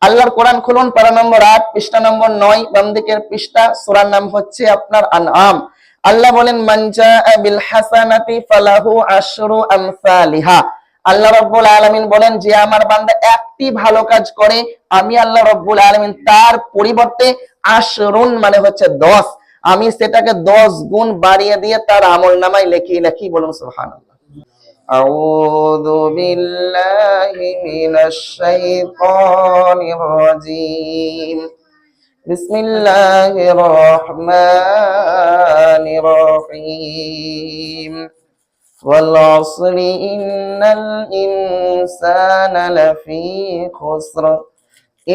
আল্লাহর কোরআন খুলুন, পারা নম্বর 8, পৃষ্ঠা নম্বর 9, বাম দিকের পৃষ্ঠা। সূরার নাম হচ্ছে আপনার আনআম। আল্লাহ বলেন মান জাআ বিল হাসানাতি ফালাহু আশরু আমসালিহা। আল্লাহ রাব্বুল আলামিন বলেন যে আমার বান্দা একটি ভালো কাজ করে, আমি আল্লাহ রাব্বুল আলামিন তার পরিবর্তে আশরুন মানে হচ্ছে 10, আমি সেটাকে 10 গুণ বাড়িয়ে দিয়ে তার আমলনামায় লিখিয়ে লিখি। বলুন সুবহানাল্লাহ। আউযু বিল্লাহি মিনাশ শাইতানির রাজীম। বিসমিল্লাহির রহমানির রহিম। ওয়াল আসরি ইন্নাল ইনসানা লাফী খুসর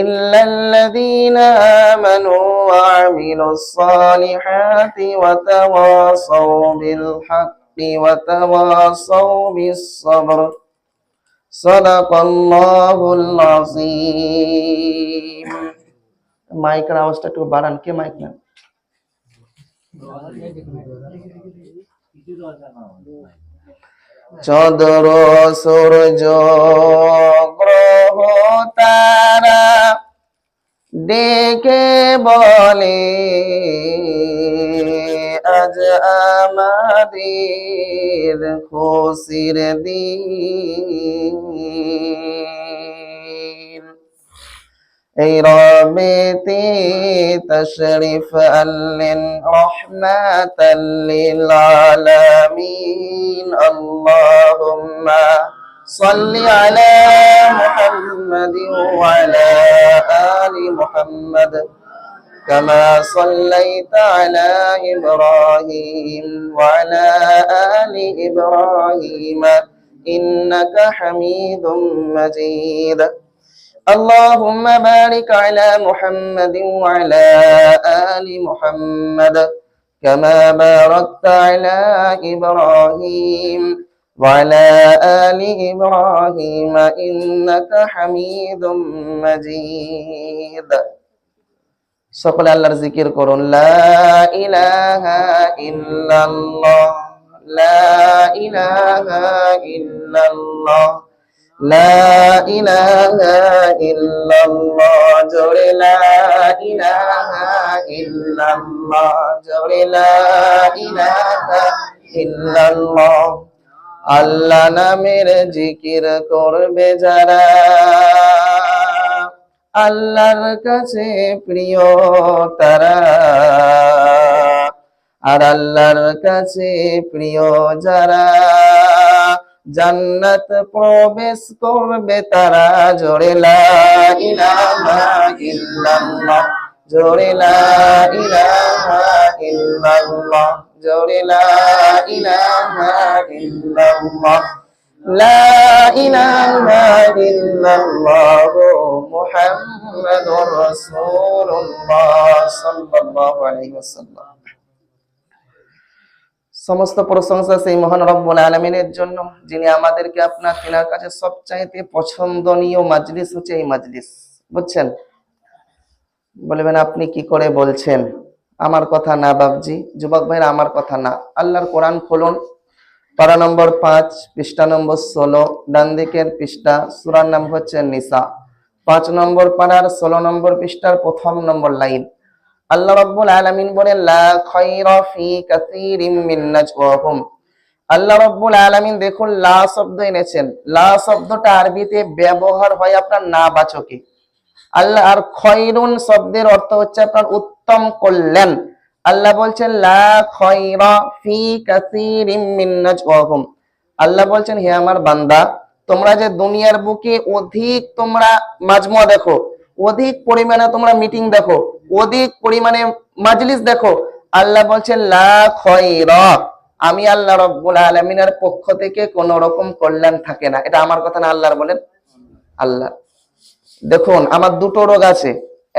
ইল্লাল্লাযীনা আমানু ওয়া আমিলুস সালিহাতি ওয়া তাওয়াসাউ বিল হাক্কি ওয়া তাওয়াসাউ বিস সাবর। সাদাকাল্লাহুল আযীম। মাইকের আওয়াজটা একটু বাড়ান। কে মাইক নেন? চন্দ্র সূর্য গ্রহ তারা ডেকে বলে আজ আমাদের খুশির দিন। এই রবেতে তশরিফ আনলেন রহমাতাল লিল আলামিন। আল্লাহুম্মা সাল্লি আলা মুহাম্মাদিন ওয়া আলা আলি মুহাম্মাদ কামা সাল্লাইতা আলা ইব্রাহিম ওয়া আলা আলি ইব্রাহিম ইন্নাকা হামিদুম মাজিদ। اللهم بارك على محمد وعلى آل محمد كما باركت على إبراهيم وعلى آل إبراهيم إنك حميد مجيد। সকলে আল্লাহর জিকির করুন। লা ইলাহা ইল্লাল্লাহ, লা ইলাহা ইল্লাল্লাহ, লা ইলাহা ইল্লাল্লাহ। জোরে লা ইলাহা ইল্লাল্লাহ, জোরে লা ইলাহা ইল্লাল্লাহ। আল্লাহ নামের জিকির করবে যারা আল্লাহর কাছে প্রিয় তারা, আর আল্লাহর কাছে প্রিয় যারা জান্নাত প্রবেশ করবে তারা। জোরে লা ইলাহা ইল্লাল্লাহ, জোরে লা ইলাহা ইল্লাল্লাহ, জোরে লা ইলাহা ইল্লাল্লাহ, লা ইলাহা ইল্লাল্লাহ মুহাম্মাদুর রাসূলুল্লাহ সাল্লাল্লাহু আলাইহি ওয়াসাল্লাম। সমস্ত প্রশংসা সেই মহান রব্বুল আলামিনের জন্য, যিনি আমাদেরকে আপনার তিনার কাছে সবচাইতে পছন্দনীয় মাজলিস হচ্ছে এই মাজলিস। বুঝছেন? বলবেন আপনি কি করে বলছেন? আমার কথা না বাবজি, যুবক ভাইরা, আমার কথা না। আল্লাহর কোরআন খুলুন, পারা নম্বর 5, পৃষ্ঠা নম্বর 16, ডান দিকের পৃষ্ঠা। সূরার নাম হচ্ছে নিসা, 5 নম্বর পারার 16 নম্বর পৃষ্ঠার 1 নম্বর লাইন। আল্লাহ রাব্বুল আলামিন বলেন লা খায়রা ফি কাসীরিম মিন নাজওয়াহুম। আল্লাহ রাব্বুল আলামিন দেখুন লা শব্দ এনেছেন। লা শব্দটা আরবিতে ব্যবহার হয় আপনার না বাচকে। আল্লাহ আর খয়রুন শব্দের অর্থ হচ্ছে আপনার উত্তম কল্যাণ। আল্লাহ বলছেন লা খায়রা ফি কাসীরিম মিন নাজওয়াহুম। আল্লাহ বলছেন হে আমার বান্দা, তোমরা যে দুনিয়ার বুকে অধিক তোমরা মাজমুয়া দেখো, অধিক পরিমাণে তোমরা মিটিং দেখো, অধিক পরিমাণে মাজলিস দেখো, আল্লাহ বলছেন লা খায়রা, আমি আল্লাহ রাব্বুল আলামিনের পক্ষ থেকে কোন রকম কল্যাণ থাকে না। এটা আমার কথা না, আল্লাহর বলেন। আল্লাহ দেখুন, আমার দুটো রোগ আছে।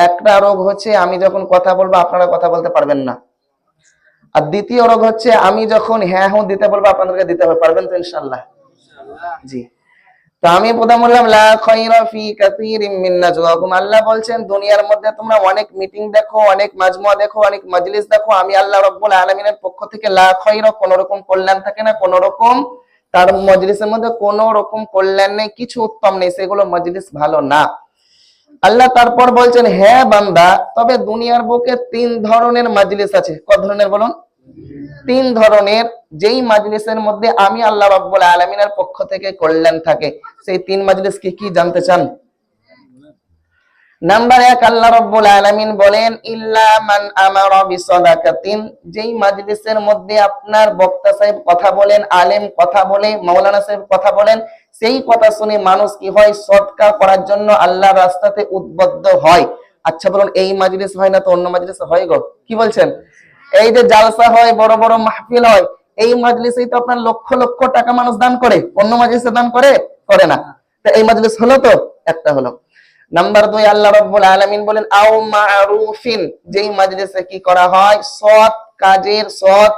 একটা রোগ হচ্ছে আমি যখন কথা বলবো আপনারা কথা বলতে পারবেন না, আর দ্বিতীয় রোগ হচ্ছে আমি যখন হ্যাঁ হুঁ দিতে বলবো আপনাদেরকে দিতে হবে। পারবেন তো ইনশাআল্লাহ? জি। তো আমি প্রথম বললাম লা খায়রা ফি কাসীরিম মিন নাজওয়াকুম। আল্লাহ বলছেন দুনিয়ার মধ্যে তোমরা অনেক মিটিং দেখো, অনেক মাজমুয়া দেখো, অনেক মাজলিস দেখো, আমি আল্লাহ রাব্বুল আলামিনের পক্ষ থেকে লা খায়রা, কোন রকম কল্যাণ থাকে না, কোন রকম তার মজলিসের মধ্যে কোন রকম কল্যাণ নেই, কিছু উত্তম নেই, সেগুলো মজলিস ভালো না। আল্লাহ তারপর বলছেন, হ্যাঁ বান্দা, তবে দুনিয়ার বুকে 3 ধরনের মাজলিস আছে। কত ধরনের বলুন? 3 ধরনের। যেই মাজলিসের মধ্যে আমি আল্লাহ রাব্বুল আলামিনের পক্ষ থেকে কল্যাণ থাকে, সেই 3 মাজলিস কি জানতে চান? নাম্বার 1, আল্লাহ রাব্বুল আলামিন বলেন, ইল্লা মান আমারা বিসাদাকাতিন। যেই মাজলিসের মধ্যে আপনার বক্তা সাহেব কথা বলেন, আলেম কথা বলে, মাওলানা সাহেব কথা বলেন, সেই কথা শুনে মানুষ কি হয়? সদকা করার জন্য আল্লাহর রাস্তাতে উদ্বুদ্ধ হয়। আচ্ছা বলুন, এই মাজলিস হয় না তো অন্য মাজলিস হয় গো? কি বলছেন? এই যে জালসা হয়, বড় বড় মাহফিল হয়, এই মাজলিসেই তো আপনার লক্ষ লক্ষ টাকা মানুষ দান করে। অন্য মাজলিসে দান করে? করে না। তো এই মাজলিস হলো তো একটা হলো। নাম্বার 2, আল্লাহ রাব্বুল আলামিন বলেন, আও মারুফিন। যেই মাজলিসে কি করা হয়? সৎ কাজের, সৎ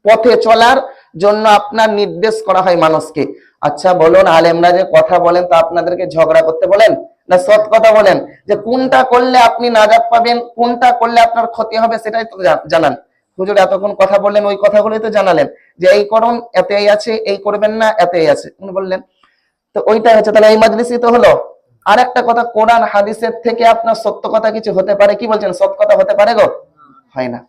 পথে চলার জন্য আপনার নির্দেশ করা হয় মানুষকে। আচ্ছা বলুন, আলেমরা যে কথা বলেন তা আপনাদেরকে ঝগড়া করতে বলেন না সৎ কথা বলেন? যে কোনটা করলে আপনি নাজাত পাবেন, কোনটা করলে আপনার ক্ষতি হবে, সেটাই তো জানান। হুজুর এতক্ষণ কথা বললেন, ওই কথাগুলোই তো জানালেন, যে এই করুন এতেই আছে, এই করবেন না এতেই আছে, উনি বললেন। তো ওইটাই হচ্ছে, তাহলে এই মাজলিসই তো হলো। আর একটা কথা, কোরআন হাদিসের থেকে আপনার সত্য কথা কিছু হতে পারে? কি বলছেন, সত্য কথা হতে পারে গো? হয় না।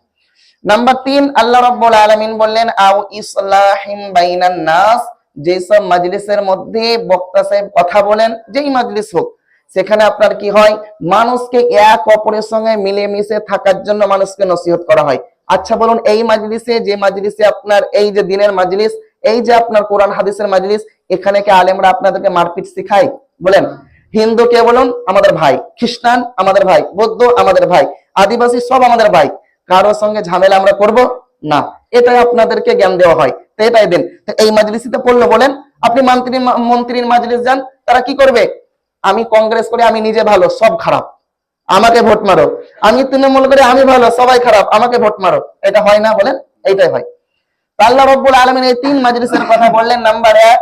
নাম্বার 3, আল্লাহ রাব্বুল আলামিন বললেন, আও ইসলাহিম বাইনান নাস। যেসব মাজলিসের মধ্যে বক্তা সাহেব কথা বলেন, যেই মাজলিস হোক, সেখানে আপনার কি হয়? মানুষকে এক অপরের সঙ্গে মিলেমিশে থাকার জন্য মানুষকে নসিহত করা হয়। আচ্ছা বলুন, এই মাজলিসে, যে মাজলিসে আপনার এই যে দিনের মাজলিস, এই যে আপনার কোরআন হাদিসের মাজলিস, এখানে কি আলেমরা আপনাদেরকে মারপিট শিখায়? বলেন। হিন্দু কে বলুন আমাদের ভাই, খ্রিস্টান আমাদের ভাই, বৌদ্ধ আমাদের ভাই, আদিবাসী সব আমাদের ভাই, কারোর সঙ্গে ঝামেলা আমরা করব না। এটাই আপনাদেরকে জ্ঞান দেওয়া হয়, তো এটাই দেন। তো এই মাজলিসিতে পড়লো বলেন, আপনি মন্ত্রীর মাজলিস যান, তারা কি করবে? আমি কংগ্রেস করি, আমি নিজে ভালো, সব খারাপ, আমাকে ভোট মারো। আমি তৃণমূল করে, আমি ভালো, সবাই খারাপ, আমাকে ভোট মারো। এটা হয় না? বলেন, এইটাই হয়। আল্লাহ রাব্বুল আলামিন এই 3 মাজলিসের কথা বললেন। নাম্বার 1,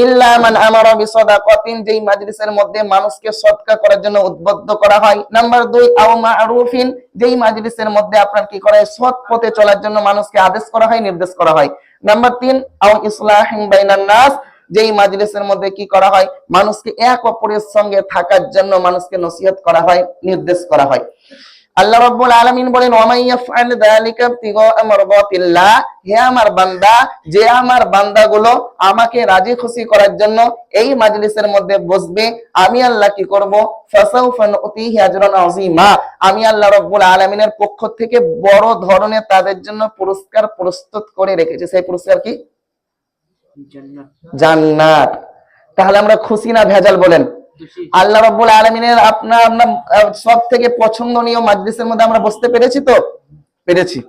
ইল্লা মান আমারা বিসাদাকাতিন। যেই মাজলিসের মধ্যে মানুষকে সদকা করার জন্য উদ্বুদ্ধ করা হয়। নাম্বার 2, আও মারুফিন। যেই মাজলিসের মধ্যে আপনার কি করা হয়? সৎ পথে চলার জন্য মানুষকে আদেশ করা হয়, নির্দেশ করা হয়। নাম্বার 3, আও ইসলাহিম বাইনান নাস। যেই মাজলিসের মধ্যে কি করা হয়? মানুষকে এক অপরের সঙ্গে থাকার জন্য মানুষকে নসিহত করা হয়, নির্দেশ করা হয়। আল্লাহ রাব্বুল আলামিন বলেন, ওয়া মান ইয়াফআল যালিকা ইবতিগাআ মারদাতিল্লাহ। হে আমার বান্দা, যে আমার বান্দাগুলো আমাকে রাজি খুশি করার জন্য এই মাজলিসের মধ্যে বসবে, আমি আল্লাহ কি করব? ফাসাউফা নুতিহি আজরান আযীমা। আমি আল্লাহ রাব্বুল আলামিনের পক্ষ থেকে বড় ধরনের তাদের জন্য পুরস্কার প্রস্তুত করে রেখেছি। সেই পুরস্কার কি? জান্নাত। তাহলে আমরা খুশি না ভেজাল? বলেন। আল্লাহ রাব্বুল আলামিনের আপনার সব থেকে পছন্দনীয় মাজলিসের মধ্যে আমরা বসতে পেরেছি তো? পেরেছি।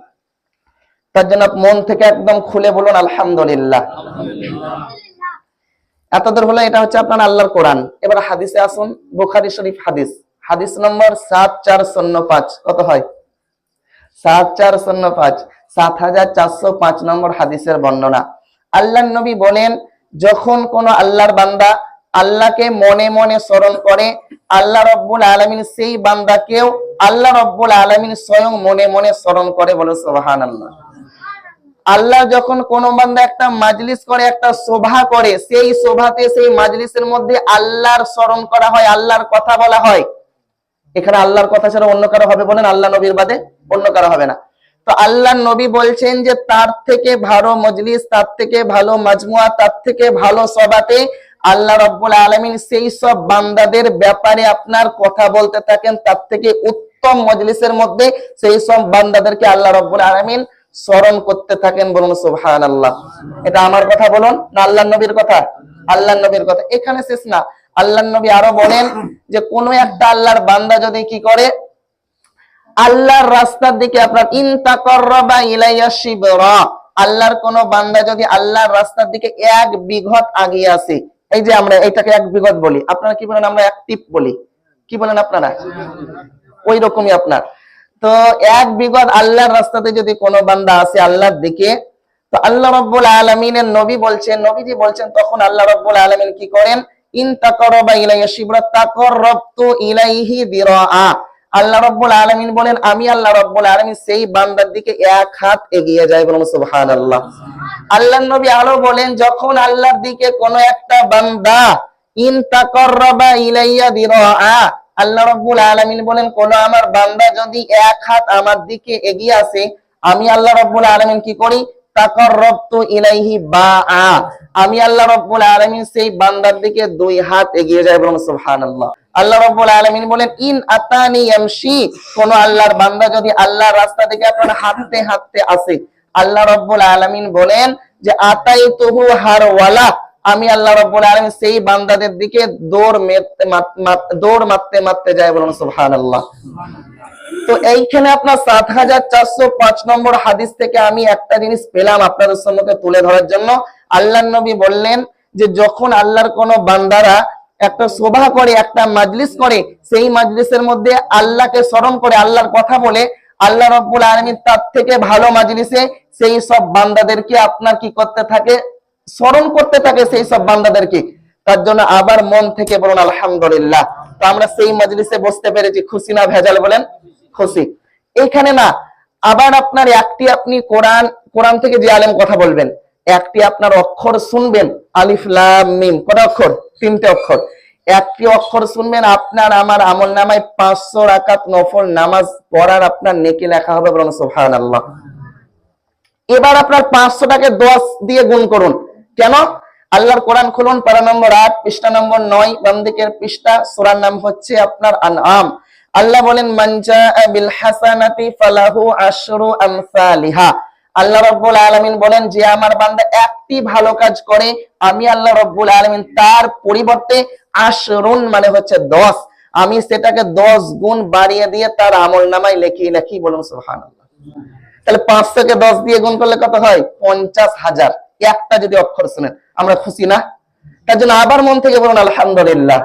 তার জন্য মন থেকে একদম খুলে বলুন আলহামদুলিল্লাহ। এতদূর হলো, এটা হচ্ছে আপনার আল্লাহর কোরআন। এবার হাদিসে আসুন, বুখারী শরীফ হাদিস, হাদিস নম্বর 7405। কত হয়? 7405, 7405 নম্বর হাদিসের বর্ণনা। আল্লাহর নবী বলেন, যখন কোন আল্লাহর বান্দা আল্লাহকে মনে মনে স্মরণ করে, আল্লাহ রাব্বুল আলামিন সেই বান্দাকেও আল্লাহ রাব্বুল আলামিন স্বয়ং মনে মনে স্মরণ করে। বলে সুবহানাল্লাহ। আল্লাহ যখন কোন বান্দা একটা মাজলিস করে, একটা সভা করে, সেই সভাতে, সেই মাজলিসের মধ্যে আল্লাহর স্মরণ করা হয়, আল্লাহর কথা বলা হয়। এখানে আল্লাহর কথা ছাড়া অন্য কারো হবে? বলেন, আল্লাহ নবীর বাদে অন্য কারো হবে না। তো আল্লাহ নবী বলছেন যে তার থেকে ভালো মজলিস, তার থেকে ভালো মাজমুয়া, তার থেকে ভালো সভাতে আল্লাহ রাব্বুল আলামিন সেই সব বান্দাদের ব্যাপারে আপনার কথা বলতে থাকেন। তার থেকে উত্তম মজলিসের মধ্যে সেই সব বান্দাদেরকে আল্লাহ রাব্বুল আলামিন স্মরণ করতে থাকেন। বলুন সুবহানাল্লাহ। এটা আমার কথা বলুন না আল্লাহ নবীর কথা? আল্লাহ নবীর কথা। এখানে শেষ না, আল্লাহ নবী আরো বলেন যে কোন একটা আল্লাহর বান্দা যদি কি করে, আল্লাহর রাস্তার দিকে আপনার ইনতাকাররাবা ইলাইয়া শিবরা, আল্লাহর কোন বান্দা যদি আল্লাহর রাস্তার দিকে 1 বিঘত আগিয়ে আসে, এই যে আমরা এটাকে 1 বিঘত বলি, আপনারা কি বলেন? আমরা 1 টিপ বলি। কি বলেন আপনারা? ওই রকমই আপনার। তো 1 বিঘত আল্লাহর রাস্তাতে যদি কোনো বান্দা আসে আল্লাহর দিকে, তো আল্লাহ রাব্বুল আলামিনের নবী বলছেন, নবীজি বলছেন, তখন আল্লাহ রাব্বুল আলামিন কি করেন? ইনতাকাররাবা ইলাইয়া শিবরা তাকাররাবতু ইলাইহি দিরাআ। আল্লাহ রাব্বুল আলামিন বলেন, আমি আল্লাহ রাব্বুল আলামিন সেই বান্দার দিকে 1 হাত এগিয়ে যাই। বলুন সুবহানাল্লাহ। আল্লাহর নবী আরো বলেন, যখন আল্লাহর দিকে কোন একটা বান্দা ইনতাকাররাবা ইলাইয়া দিরাআ, আল্লাহ রাব্বুল আলামিন বলেন, কোন আমার বান্দা যদি এক হাত আমার দিকে এগিয়ে আসে, আমি আল্লাহ রাব্বুল আলামিন কি করি? তাকাররাবতু ইলাইহি বাআ, আমি আল্লাহ রাব্বুল আলামিন সেই বান্দার দিকে দুই হাত এগিয়ে যায়। বলুন সুবহানাল্লাহ। আল্লাহ রাব্বুল আলামিন বলেন, ইন আতানি ইয়ামশি, কোন আল্লাহর বান্দা যদি আল্লাহর রাস্তা থেকে আপনার হাঁটতে হাঁটতে আসে, আল্লাহ রাব্বুল আলামিন বলেন যে আতাইতুহু হারওয়ালা, আমি আল্লাহ রাব্বুল আলামিন সেই বান্দাদের দিকে দৌড় মারতে মারতে যায়। বলুন সুবহানাল্লাহ। তো এইখানে আপনার ৭,৪০৫ নম্বর হাদিস থেকে আমি একটা জিনিস পেলাম আপনাদের সম্মুখে তুলে ধরার জন্য। আল্লাহর নবী বললেন যে যখন আল্লাহর কোন বান্দারা একটা সভা করে, একটা মাজলিস করে, সেই মাজলিসের মধ্যে আল্লাহকে স্মরণ করে, আল্লাহর কথা বলে, আল্লাহ রাব্বুল আলামিন তার থেকে ভালো মাজলিসে সেই সব বান্দাদেরকে আপনার কি করতে থাকে? স্মরণ করতে থাকে সেই সব বান্দাদেরকে। তার জন্য আবার মন থেকে বলুন আলহামদুলিল্লাহ। তো আমরা সেই মাজলিসে বসতে পেরেছি, খুশি না ভেজাল? বলেন খুশি। এইখানে না আবার আপনার একটি আপনি কোরআন থেকে যে আলেম কথা বলবেন, একটি আপনার অক্ষর শুনবেন, আলিফ লাম মিম, কত অক্ষর? 3টে অক্ষর। একটি অক্ষর শুনবেন, আপনার আমার আমলনামায় 500 রাকাত নফল নামাজ পড়ার আপনার নেকি লেখা হবে। বলুন সুবহানাল্লাহ। এবার আপনার 500টাকে 10 দিয়ে গুণ করুন। কেন? আল্লাহর কোরআন খুলুন, পারা নম্বর 8, পৃষ্ঠা নম্বর 9, বাম দিকের পৃষ্ঠা, সূরার নাম হচ্ছে আপনার আনআম। আল্লাহ বলেন, মান জাআ বিল হাসানাতি ফালাহু আশরু আমসালিহা। আল্লাহ রাব্বুল আলামিন বলেন, যে আমার বান্দা একটি ভালো কাজ করে, আমি আল্লাহ রাব্বুল আলামিন তার পরিবর্তে আশরুন মানে হচ্ছে 10, আমি সেটাকে 10 গুণ বাড়িয়ে দিয়ে তার আমলনামায় লিখি। বলুন সুবহানাল্লাহ। তাহলে 500কে 10 দিয়ে গুণ করলে কত হয়? 50,000। একটা যদি অক্ষর শুনেন, আমরা খুশি না? তার জন্য আবার মন থেকে বলুন আলহামদুলিল্লাহ।